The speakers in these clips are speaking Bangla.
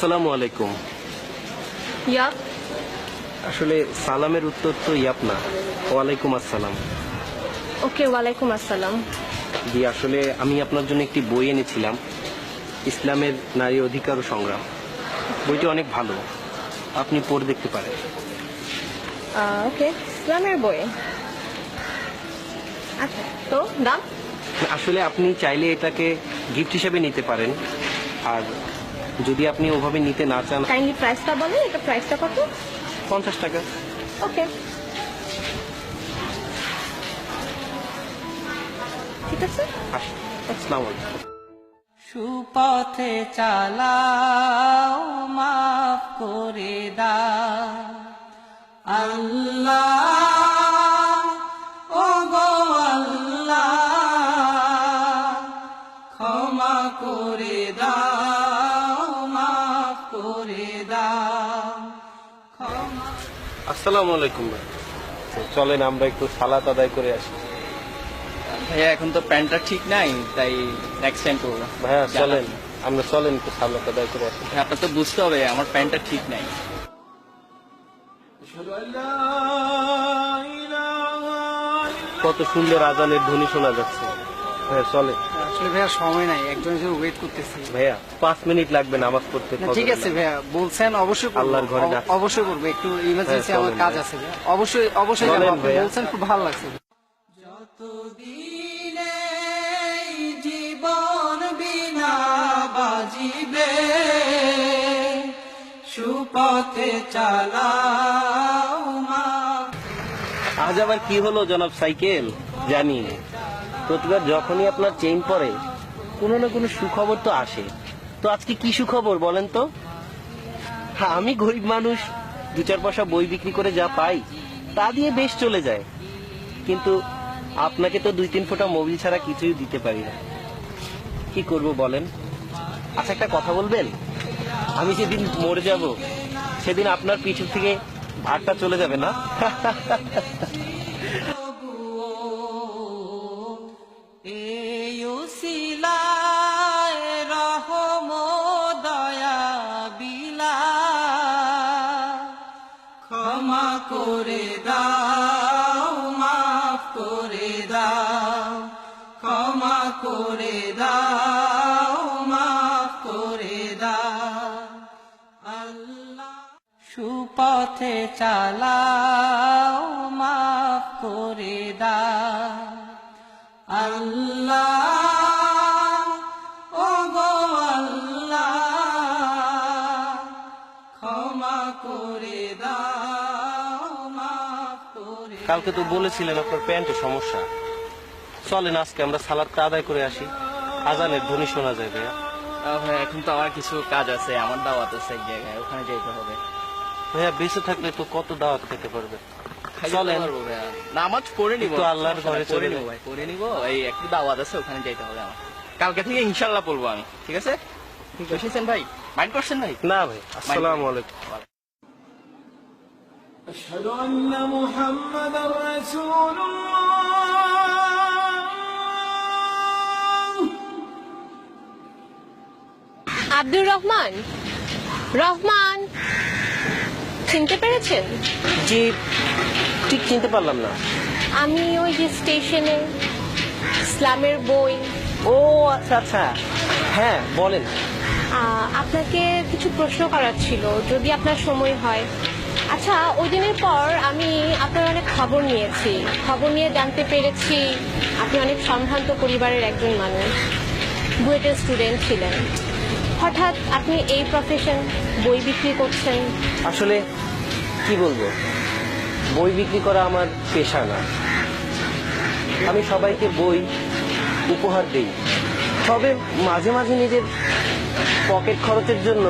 আসসালামু আলাইকুম। ইয়াপ। আসলে সালামের উত্তর তো ইয়াপ না, ওয়ালাইকুম আসসালাম। ওকে, ওয়ালাইকুম আসসালাম। জি, আসলে আমি আপনার জন্য একটি বই এনেছিলাম, ইসলামের নারী অধিকার ও সংগ্রাম। বইটি অনেক ভালো, আপনি পড়ে দেখতে পারেন। ওকে, ইসলামের বই। আচ্ছা, তো দাম? আসলে আপনি চাইলে এটাকে গিফট হিসেবে নিতে পারেন, আর যদি আপনি ওভাবে নিতে না চান। কাইন্ডলি প্রাইসটা বলেন, এটা প্রাইসটা কত? 50 টাকা। ওকে, ঠিক আছে। আসসালামু আলাইকুম। সুপথে চালাও, মাফ করে দাও আল্লাহ, ও গো আল্লাহ, ক্ষমা করে দাও, মাফ করে দাও, ক্ষমা। আসসালামু আলাইকুম ভাই, চলেন আমরা একটু সালাত আদায় করে আসি। ভাইয়া এখন তো প্যান্টটা ঠিক নাই, তাই নেক্সট টাইম করবো। ভাইয়া চলেন, আমরা চলেন একটু সালাত আদায় করে আসি। আপনার তো বুঝতে হবে আমার প্যান্টটা ঠিক নাই। কত সুন্দর আজানের ধ্বনি শোনা যাচ্ছে। ভাইয়া চলে। আসলে ভাইয়া সময় নাই, একজনের জন্য ওয়েট করতেছি। ভাইয়া 5 মিনিট লাগবে নামাজ পড়তে। ঠিক আছে ভাইয়া, বলছেন অবশ্যই করবো। আল্লাহর ঘরে যাচ্ছি। অবশ্যই করবো, একটু ইমার্জেন্সি হ্যাঁ, আমার চলেন কাজ ভাইয়া। আছে ভাইয়া। অবশ্যই অবশ্যই চলেন যাবো। আপনি ভাইয়া। বলছেন, খুব ভালো লাগছে। যতদিনে জীবন বিনা বাজিবে, সুপথে চালাও মা। আজ আবার কি হলো জনাব সাইকেল? জানি প্রতিবার যখনই আপনার চেইন পরে কোনো না কোনো সুখবর তো আসে। তো আজকে কি সুখবর বলেন তো? হ্যাঁ, আমি গরিব মানুষ, 2-4 পয়সা বই বিক্রি করে যা পাই তা দিয়ে বেশ চলে যায়, কিন্তু আপনাকে তো 2-3 ফোঁটা মোবিল ছাড়া কিছুই দিতে পারি না। কি করব বলেন? আচ্ছা, একটা কথা বলবেন, আমি যেদিন মরে যাব সেদিন আপনার পিছন থেকে ভাতটা চলে যাবে না? এই উসিলায় রহম দয়া বিলা, ক্ষমা করে দাও, মাফ করে দাও, ক্ষমা করে দাও, মাফ করে দাও আল্লাহ। সুপথে চালাও, মাফ করে দাও আল্লাহ, ও গো আল্লাহ, ক্ষমা করে দাও, মাফ করে। কালকে তো বলেছিলেন আপনার প্যান্টে সমস্যা। চলেন আজকে আমরা সালাদটা আদায় করে আসি, আজানের ধ্বনি শোনা যায়। ভাইয়া ভাই এখন তো আমার কিছু কাজ আছে, আমার দাওয়াত আছে এক জায়গায়, ওখানে যেতে হবে। ভাইয়া বেঁচে থাকলে তো কত দাওয়াত খেতে পারবে। চলেন, নামাজ পড়ে নিব, একটু আল্লাহর ঘরে চলে নিব ভাই, পড়ে নিব। এই একটু দাওয়াত আছে, ওখানে যাইতে হবে আমার। কালকে থেকে ইনশাল্লাহ পড়বো আমি, ঠিক আছে? বুঝেছেন ভাই? মাইন্ড করছেন ভাই? না ভাই। আসসালামু আলাইকুম। أشهد أن محمدا رسول الله. আব্দুর রহমান, রহমান, চিনতে পেরেছেন? জি, ঠিক চিনতে পারলাম না। আমি ওই যে স্টেশনে ইসলামের বই। ও আচ্ছা আচ্ছা, হ্যাঁ বলেন। আপনাকে কিছু প্রশ্ন করার ছিল, যদি আপনার সময় হয়। আচ্ছা, ওই দিনের পর আমি আপনার অনেক খবর নিয়েছি, খবর নিয়ে জানতে পেরেছি আপনি অনেক সম্ভ্রান্ত পরিবারের একজন মানুষ, বুয়েটের স্টুডেন্ট ছিলেন। হঠাৎ আপনি এই প্রফেশন, বই বিক্রি করছেন। আসলে কি বলবো, বই বিক্রি করা আমার পেশা না। আমি সবাইকে বই উপহার দেই, তবে মাঝে মাঝে নিজের পকেট খরচের জন্য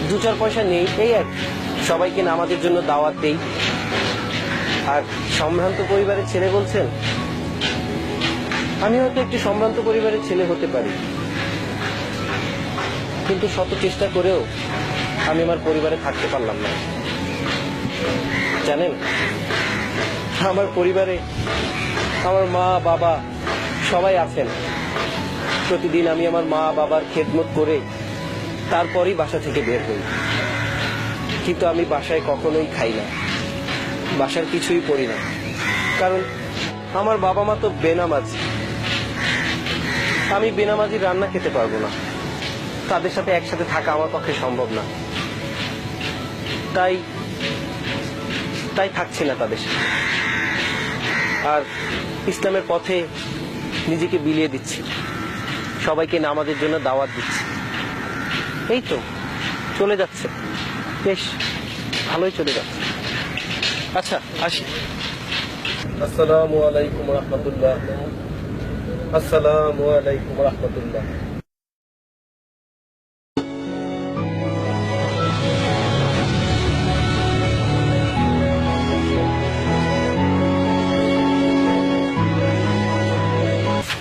2-4 পয়সা নেই, এই আর কি। সবাইকে নামাজের জন্য দাওয়াত দেই। আর সম্ভ্রান্ত পরিবারের ছেলে বলছেন, আমি হয়তো একটি সম্ভ্রান্ত পরিবারের ছেলে হতে পারি, কিন্তু শত চেষ্টা করেও আমি আমার পরিবারে থাকতে পারলাম না। জানেন, আমার পরিবারে আমার মা বাবা সবাই আছেন। প্রতিদিন আমি আমার মা বাবার খেদমত করে তারপরই বাসা থেকে বের হই। কিন্তু আমি বাসায় কখনোই খাই না, বাসার কিছুই পড়ি না, কারণ আমার বাবা মা তো বেনামাজি। আমি বেনামাজি রান্না খেতে পারবো না, তাদের সাথে একসাথে থাকা আমার পক্ষে সম্ভব না। তাই তাই থাকছি না তাদের সাথে, আর ইসলামের পথে নিজেকে বিলিয়ে দিচ্ছি, সবাইকে নামাজের জন্য দাওয়াত দিচ্ছি। এই তো চলে যাচ্ছে, বেশ ভালোই চলে যাচ্ছে। আচ্ছা আসি। আসসালামু আলাইকুম রহমতুল্লাহ। আসসালামু আলাইকুম রহমতুল্লাহ।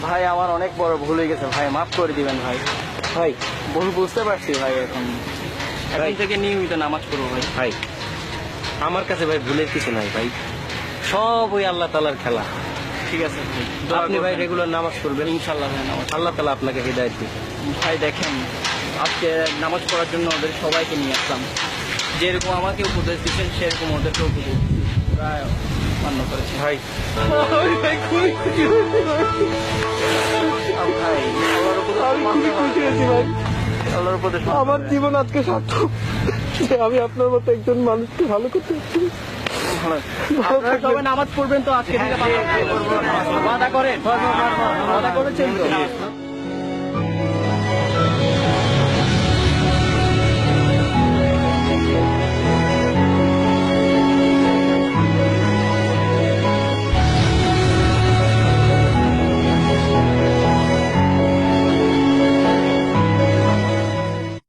ভাই আমার অনেক বড় ভুল হয়ে গেছে ভাই, মাফ করে দিবেন ভাই। ভাই ভুল বুঝতে পারছি ভাই, এখন থেকে নিয়মিত নামাজ পড়বো ভাই। ভাই আমার কাছে ভাই ভুলের কিছু নাই ভাই, সব ওই আল্লাহ তাআলার খেলা। ঠিক আছে ভাই, আপনি ভাই রেগুলার নামাজ পড়বেন, ইনশাল্লাহ ভাই নামাজ। আল্লাহ তাআলা আপনাকে হিদায়াত দিবে। ভাই দেখেন, আজকে নামাজ পড়ার জন্য ওদের সবাইকে নিয়ে আসলাম, যেরকম আমাকে উপদেশ দিচ্ছেন সেরকম ওদেরকে উপদেশ প্রায় মান্য করেছে ভাই ভাই খুবই খুশি ভাই, আল্লাহর উপদেশ মানতে হবে। আল্লাহর উপদেশ মানতে আমার হবে। জীবন আজকে সার্থক যে আমি আপনার মতো একজন মানুষকে ভালো করতে পারছি। আপনারা সবাই নামাজ পড়বেন তো আজকে থেকে? ওয়াদা করেন, ওয়াদা করেছেন তো?